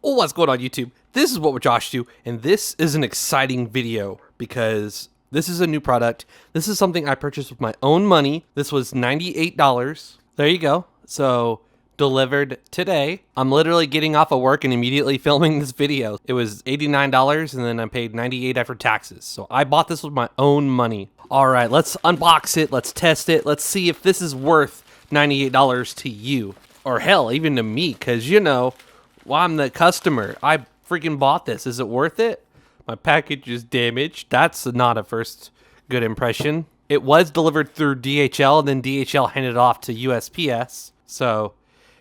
Oh, what's going on YouTube? This is What Would Josh Do, and this is an exciting video because this is a new product. This is something I purchased with my own money. This was $98. There you go. So delivered today. I'm literally getting off of work and immediately filming this video. It was $89 and then I paid $98 after taxes. So I bought this with my own money. All right, let's unbox it. Let's test it. Let's see if this is worth $98 to you, or hell, even to me, because you know, well, I'm the customer. I freaking bought this. Is it worth it? My package is damaged. That's not a first good impression. It was delivered through DHL, and then DHL handed it off to USPS. So,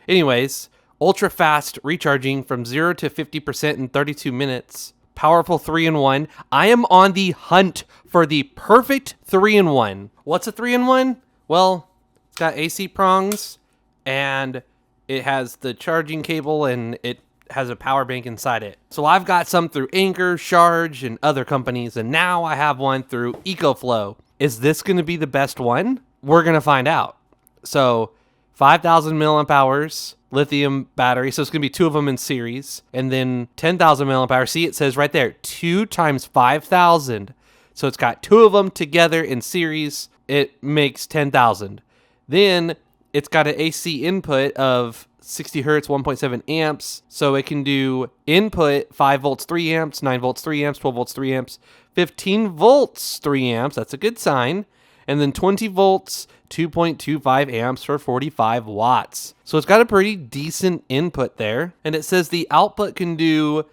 anyways, ultra fast recharging from 0 to 50% in 32 minutes. Powerful 3-in-1. I am on the hunt for the perfect 3-in-1. What's a 3-in-1? Well, it's got AC prongs, and it has the charging cable, and it has a power bank inside it. So I've got some through Anchor, Charge, and other companies, and now I have one through EcoFlow. Is this going to be the best one? We're going to find out. So 5,000 milliamp hours lithium battery. So it's going to be two of them in series, and then 10,000 milliamp hours. See, it says right there, 2 times 5,000. So it's got two of them together in series. It makes 10,000. Then it's got an AC input of 60 hertz, 1.7 amps. So it can do input 5 volts, 3 amps, 9 volts, 3 amps, 12 volts, 3 amps, 15 volts, 3 amps. That's a good sign. And then 20 volts, 2.25 amps for 45 watts. So it's got a pretty decent input there. And it says the output can do,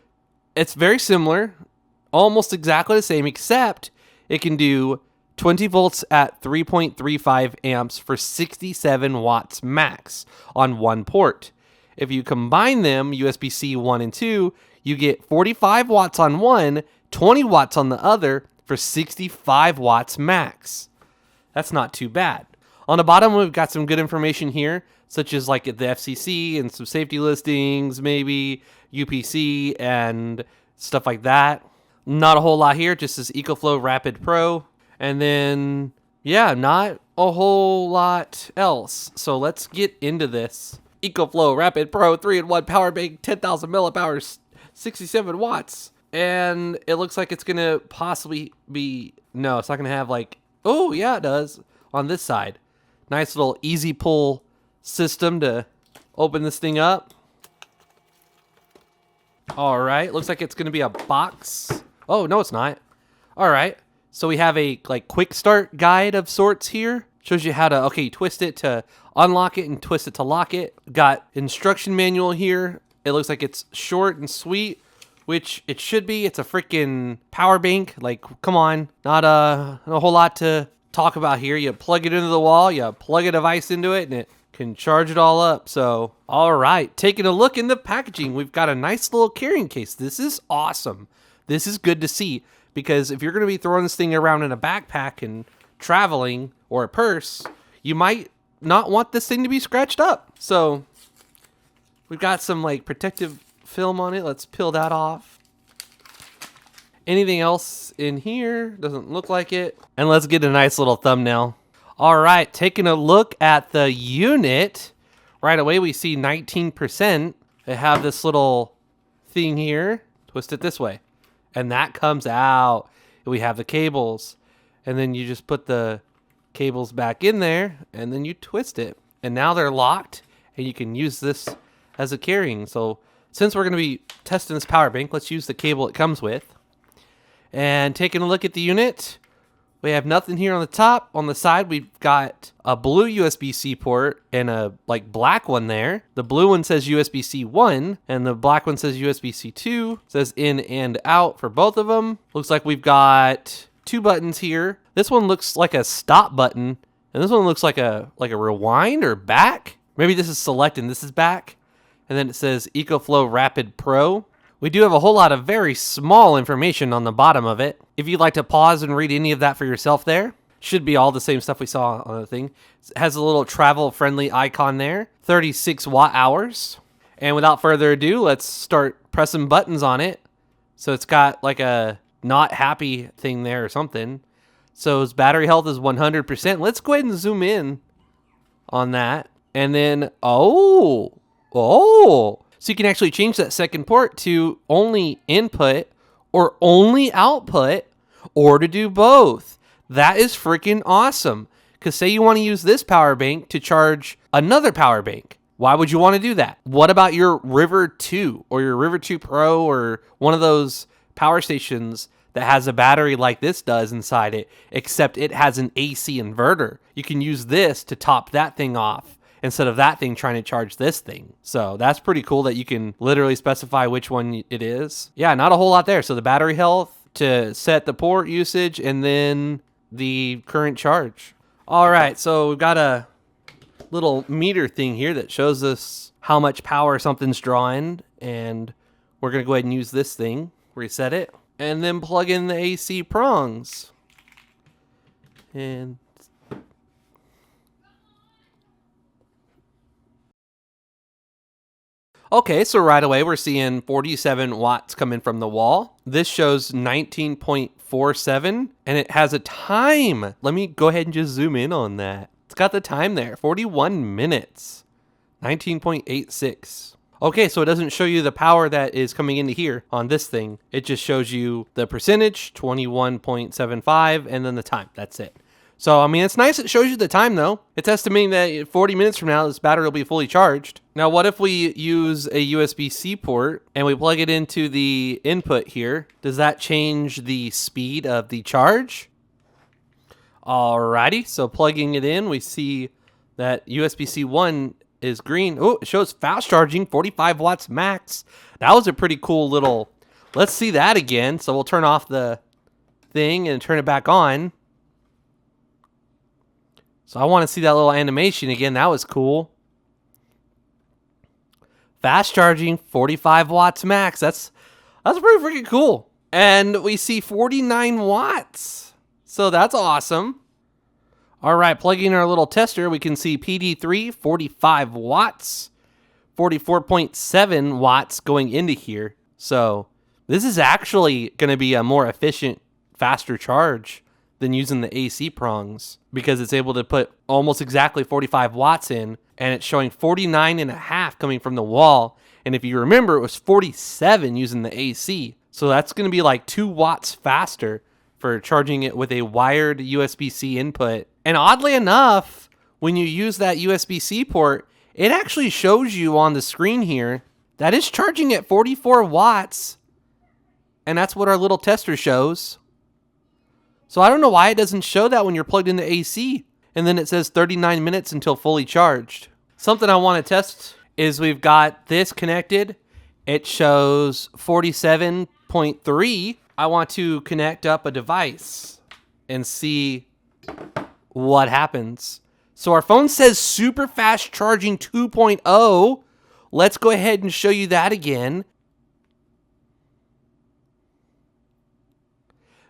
it's very similar, almost exactly the same, except it can do 20 volts at 3.35 amps for 67 watts max on one port. If you combine them, USB-C 1 and 2, you get 45 watts on one, 20 watts on the other for 65 watts max. That's not too bad. On the bottom, we've got some good information here, such as like the FCC and some safety listings, maybe UPC and stuff like that. Not a whole lot here, just this EcoFlow Rapid Pro. And then, yeah, not a whole lot else. So let's get into this. EcoFlow Rapid Pro 3-in-1 power bank, 10,000 milliamp hours, 67 watts. And it looks like it's going to possibly be, no, it's not going to have like, oh, yeah, it does on this side. Nice little easy pull system to open this thing up. All right, looks like it's going to be a box. Oh, no, it's not. All right. So we have a like quick start guide of sorts here. Shows you how to, okay, twist it to unlock it and twist it to lock it. Got instruction manual here. It looks like it's short and sweet, which it should be. It's a freaking power bank. Like, come on, not a whole lot to talk about here. You plug it into the wall, you plug a device into it, and it can charge it all up. So, all right, taking a look in the packaging, we've got a nice little carrying case. This is awesome. This is good to see. Because if you're going to be throwing this thing around in a backpack and traveling or a purse, you might not want this thing to be scratched up. So we've got some like protective film on it. Let's peel that off. Anything else in here? Doesn't look like it. And let's get a nice little thumbnail. All right, taking a look at the unit. Right away we see 19%. They have this little thing here. Twist it this way. And that comes out. We have the cables. And then you just put the cables back in there. And then you twist it. And now they're locked. And you can use this as a carrying. So since we're going to be testing this power bank, let's use the cable it comes with. And taking a look at the unit. We have nothing here on the top. On the side, we've got a blue USB-C port and a like black one there. The blue one says USB-C 1 and the black one says USB-C 2. It says in and out for both of them. Looks like we've got two buttons here. This one looks like a stop button, and this one looks like a rewind or back. Maybe this is select and this is back. And then it says EcoFlow Rapid Pro. We do have a whole lot of very small information on the bottom of it. If you'd like to pause and read any of that for yourself there, should be all the same stuff we saw on the thing. It has a little travel-friendly icon there, 36 watt hours. And without further ado, let's start pressing buttons on it. So it's got like a not happy thing there or something. So its battery health is 100%. Let's go ahead and zoom in on that. And then, oh, So you can actually change that second port to only input or only output, or to do both. That is freaking awesome. Because say you want to use this power bank to charge another power bank. Why would you want to do that? What about your River 2 or your River 2 Pro or one of those power stations that has a battery like this does inside it, except it has an AC inverter? You can use this to top that thing off instead of that thing trying to charge this thing. So that's pretty cool that you can literally specify which one it is. Yeah, not a whole lot there. So the battery health to set the port usage and then the current charge. All right, so we've got a little meter thing here that shows us how much power something's drawing, and we're gonna go ahead and use this thing, reset it, and then plug in the AC prongs. And okay, so right away we're seeing 47 watts coming from the wall. This shows 19.47, and it has a time. Let me go ahead and just zoom in on that. It's got the time there, 41 minutes, 19.86. Okay, so it doesn't show you the power that is coming into here on this thing. It just shows you the percentage, 21.75, and then the time. That's it. So, I mean, it's nice it shows you the time, though. It's estimating that 40 minutes from now, this battery will be fully charged. Now, what if we use a USB-C port and we plug it into the input here? Does that change the speed of the charge? Alrighty, so plugging it in, we see that USB-C 1 is green. Oh, it shows fast charging, 45 watts max. That was a pretty cool little... Let's see that again. So we'll turn off the thing and turn it back on. So I want to see that little animation again. That was cool. Fast charging, 45 watts max. That's pretty freaking cool. And we see 49 watts. So that's awesome. All right, plugging our little tester, we can see PD3, 45 watts, 44.7 watts going into here. So this is actually going to be a more efficient, faster charge than using the AC prongs, because it's able to put almost exactly 45 watts in, and it's showing 49.5 coming from the wall. And if you remember, it was 47 using the AC. So that's going to be like 2 watts faster for charging it with a wired USB-C input. And oddly enough, when you use that USB-C port, it actually shows you on the screen here that it's charging at 44 watts. And that's what our little tester shows. So I don't know why it doesn't show that when you're plugged into AC. And then it says 39 minutes until fully charged. Something I want to test is we've got this connected. It shows 47.3. I want to connect up a device and see what happens. So our phone says super fast charging 2.0. Let's go ahead and show you that again.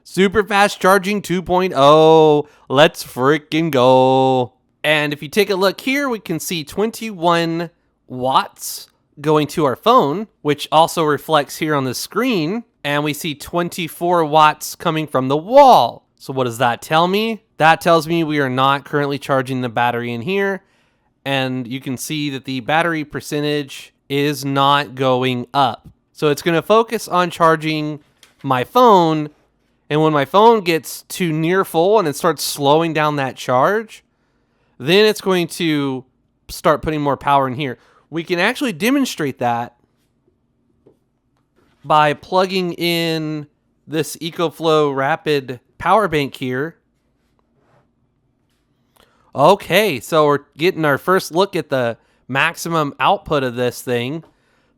Super fast charging 2.0. Let's freaking go. And if you take a look here, we can see 21 watts going to our phone, which also reflects here on the screen. And we see 24 watts coming from the wall. So what does that tell me? That tells me we are not currently charging the battery in here. And you can see that the battery percentage is not going up. So it's going to focus on charging my phone. And when my phone gets to near full and it starts slowing down that charge, then it's going to start putting more power in here. We can actually demonstrate that by plugging in this EcoFlow Rapid power bank here. Okay, so we're getting our first look at the maximum output of this thing.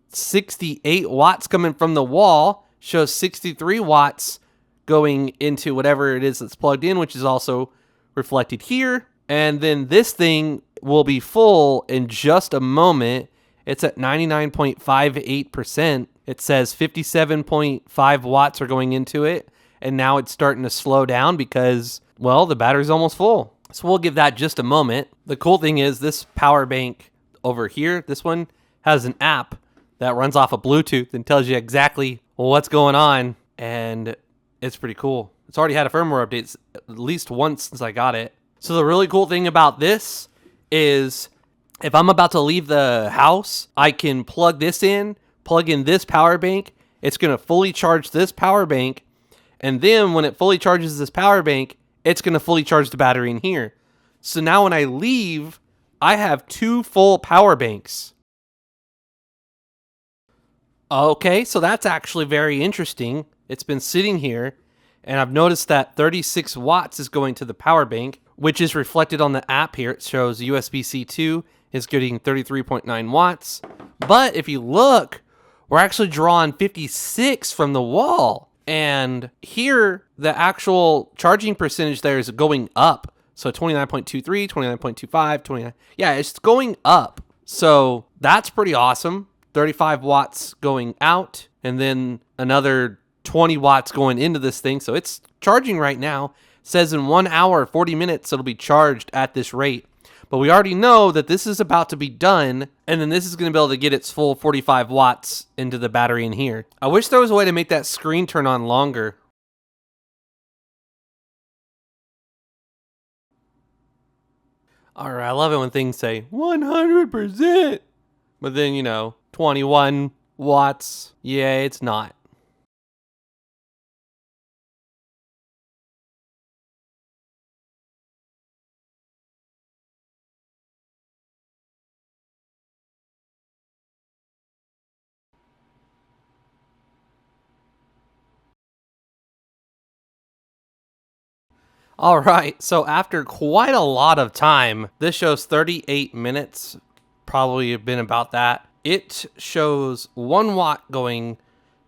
68 watts coming from the wall, shows 63 watts going into whatever it is that's plugged in, which is also reflected here. And then this thing will be full in just a moment. It's at 99.58%. It says 57.5 watts are going into it. And now it's starting to slow down because, well, the battery's almost full. So we'll give that just a moment. The cool thing is this power bank over here, this one has an app that runs off of Bluetooth and tells you exactly what's going on. And it's pretty cool. It's already had a firmware update at least once since I got it. So the really cool thing about this is if I'm about to leave the house, I can plug this in, plug in this power bank. It's going to fully charge this power bank. And then when it fully charges this power bank, it's going to fully charge the battery in here. So now when I leave, I have 2 full power banks. Okay, so that's actually very interesting. It's been sitting here, and I've noticed that 36 watts is going to the power bank, which is reflected on the app here. It shows USB-C 2 is getting 33.9 watts. But if you look, we're actually drawing 56 from the wall. And here, the actual charging percentage there is going up. So 29.23, 29.25, 29. Yeah, it's going up. So that's pretty awesome. 35 watts going out, and then another 20 watts going into this thing. So it's charging right now. It says in 1 hour, 40 minutes, it'll be charged at this rate. But we already know that this is about to be done, and then this is going to be able to get its full 45 watts into the battery in here. I wish there was a way to make that screen turn on longer. All right, I love it when things say 100%. But then, 21 watts. Yeah, it's not. All right, so after quite a lot of time, this shows 38 minutes, probably have been about that. It shows 1 watt going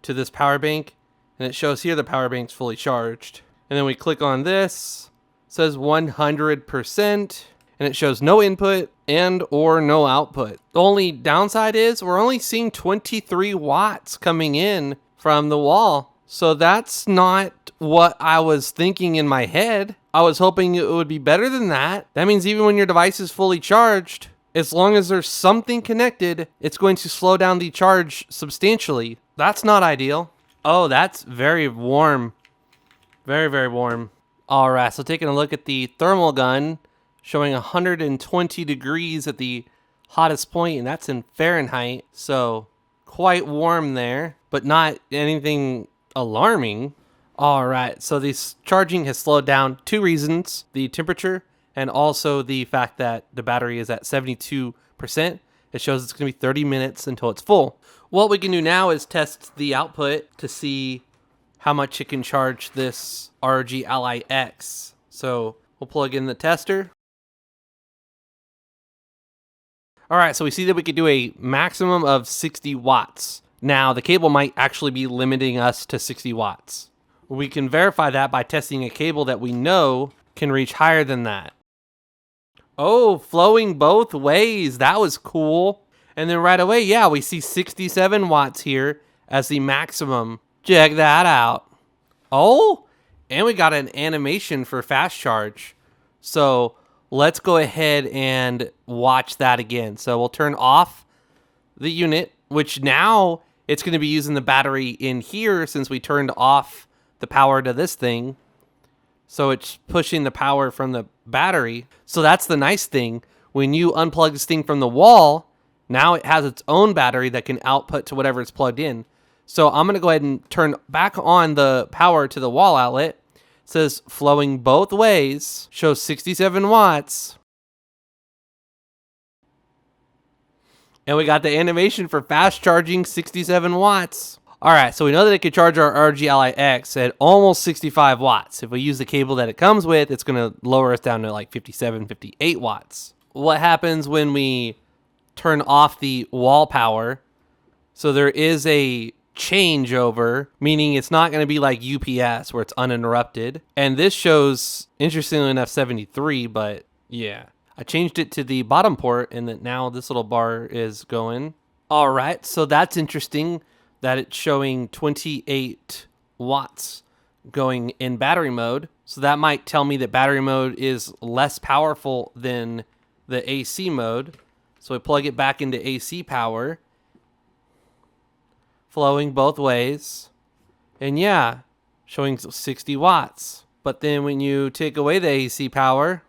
to this power bank, and it shows here the power bank's fully charged. And then we click on this, it says 100%, and it shows no input and or no output. The only downside is we're only seeing 23 watts coming in from the wall. So that's not what I was thinking in my head. I was hoping it would be better than that. That means even when your device is fully charged, as long as there's something connected, it's going to slow down the charge substantially. That's not ideal. Oh, that's very warm. Very, very warm. All right, so taking a look at the thermal gun, showing 120 degrees at the hottest point, and that's in Fahrenheit. So quite warm there, but not anything alarming. All right, so this charging has slowed down. 2 reasons: the temperature and also the fact that the battery is at 72%. It shows it's going to be 30 minutes until it's full. What we can do now is test the output to see how much it can charge this ROG Ally X. So we'll plug in the tester. All right, so we see that we could do a maximum of 60 watts. Now, the cable might actually be limiting us to 60 watts. We can verify that by testing a cable that we know can reach higher than that. Oh, flowing both ways. That was cool. And then right away, yeah, we see 67 watts here as the maximum. Check that out. Oh, and we got an animation for fast charge. So let's go ahead and watch that again. So we'll turn off the unit, which now it's going to be using the battery in here since we turned off the power to this thing. So it's pushing the power from the battery. So that's the nice thing. When you unplug this thing from the wall, now it has its own battery that can output to whatever it's plugged in. So I'm going to go ahead and turn back on the power to the wall outlet. It says flowing both ways, shows 67 watts. And we got the animation for fast charging 67 watts. All right, so we know that it can charge our ROG Ally X at almost 65 watts. If we use the cable that it comes with, it's going to lower us down to like 57, 58 watts. What happens when we turn off the wall power? So there is a changeover, meaning it's not going to be like UPS where it's uninterrupted. And this shows, interestingly enough, 73, but yeah. I changed it to the bottom port, and that now this little bar is going. All right, so that's interesting that it's showing 28 watts going in battery mode. So that might tell me that battery mode is less powerful than the AC mode. So we plug it back into AC power, flowing both ways. And yeah, showing 60 watts. But then when you take away the AC power,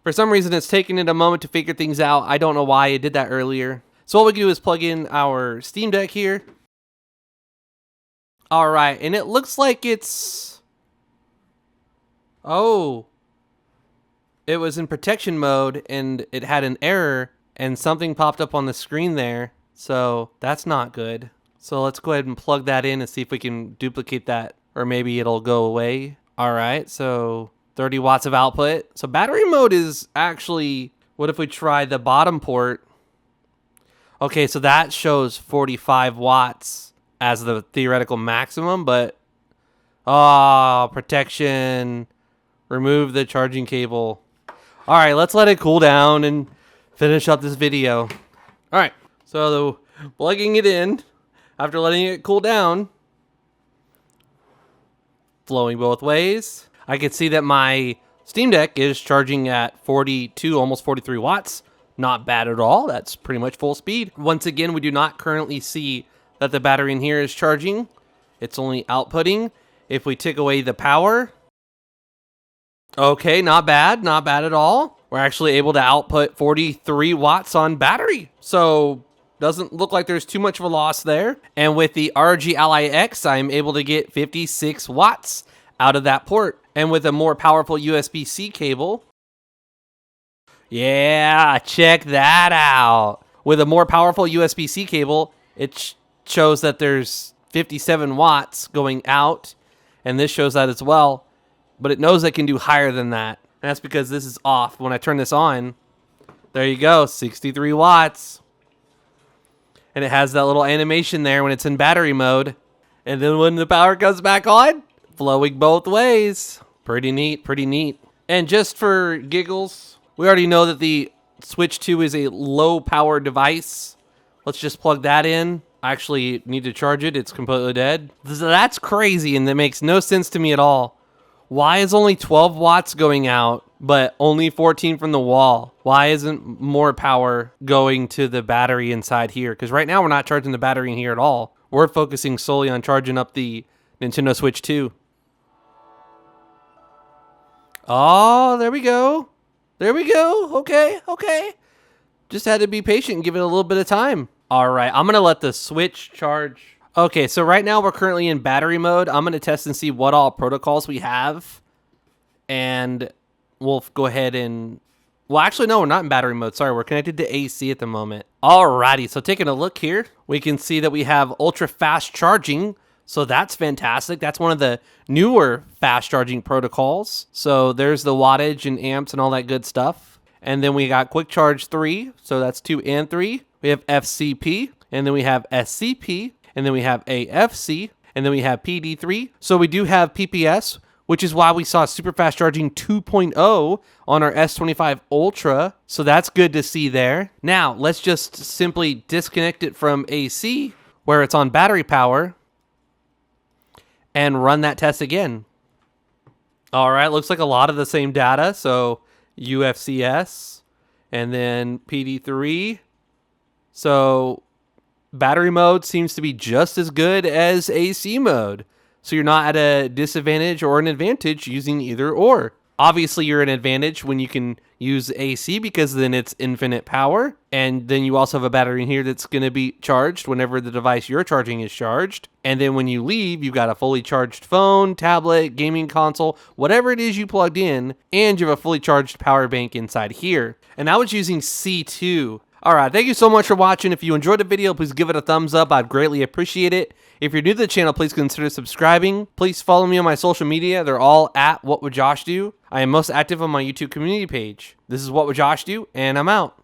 For some reason, it's taking it a moment to figure things out. I don't know why it did that earlier. So what we do is plug in our Steam Deck here. All right, and it looks like it's... Oh. It was in protection mode, and it had an error, and something popped up on the screen there. So that's not good. So let's go ahead and plug that in and see if we can duplicate that, or maybe it'll go away. All right, so 30 watts of output. So battery mode is actually... What if we try the bottom port? Okay, so that shows 45 watts as the theoretical maximum, but... Oh, protection. Remove the charging cable. All right, let's let it cool down and finish up this video. All right, so plugging it in after letting it cool down, flowing both ways. I can see that my Steam Deck is charging at 42, almost 43 watts. Not bad at all. That's pretty much full speed. Once again, we do not currently see that the battery in here is charging. It's only outputting. If we take away the power... Okay, not bad at all. We're actually able to output 43 watts on battery. So doesn't look like there's too much of a loss there. And with the RG Ally X, I'm able to get 56 watts out of that port. And with a more powerful USB-C cable, yeah, check that out. With a more powerful USB-C cable, it shows that there's 57 watts going out. And this shows that as well. But it knows it can do higher than that. And that's because this is off. When I turn this on, there you go, 63 watts. And it has that little animation there when it's in battery mode. And then when the power comes back on, flowing both ways. Pretty neat, pretty neat. And just for giggles, we already know that the Switch 2 is a low power device. Let's just plug that in. I actually need to charge it. It's completely dead. That's crazy, and that makes no sense to me at all. Why is only 12 watts going out, but only 14 from the wall? Why isn't more power going to the battery inside here? Because right now we're not charging the battery in here at all. We're focusing solely on charging up the Nintendo Switch 2. Oh, there we go. There we go. Okay, okay. Just had to be patient and give it a little bit of time. All right, I'm going to let the Switch charge. Okay, so right now we're currently in battery mode. I'm going to test and see what all protocols we have. And we'll go ahead and... Well, actually, no, we're not in battery mode. Sorry, we're connected to AC at the moment. Alrighty, so taking a look here, we can see that we have ultra fast charging. So that's fantastic. That's one of the newer fast charging protocols. So there's the wattage and amps and all that good stuff. And then we got quick charge 3. So that's 2 and 3. We have FCP. And then we have SCP. And then we have AFC, and then we have PD3. So we do have PPS, which is why we saw super fast charging 2.0 on our S25 Ultra. So that's good to see there. Now, let's just simply disconnect it from AC, where it's on battery power, and run that test again. All right, looks like a lot of the same data. So UFCS, and then PD3. So... battery mode seems to be just as good as AC mode. So you're not at a disadvantage or an advantage using either or. Obviously, you're an advantage when you can use AC because then it's infinite power. And then you also have a battery in here that's going to be charged whenever the device you're charging is charged. And then when you leave, you've got a fully charged phone, tablet, gaming console, whatever it is you plugged in. And you have a fully charged power bank inside here. And I was using C2. Alright, thank you so much for watching. If you enjoyed the video, please give it a thumbs up. I'd greatly appreciate it. If you're new to the channel, please consider subscribing. Please follow me on my social media. They're all at What Would Josh Do. I am most active on my YouTube community page. This is What Would Josh Do, and I'm out.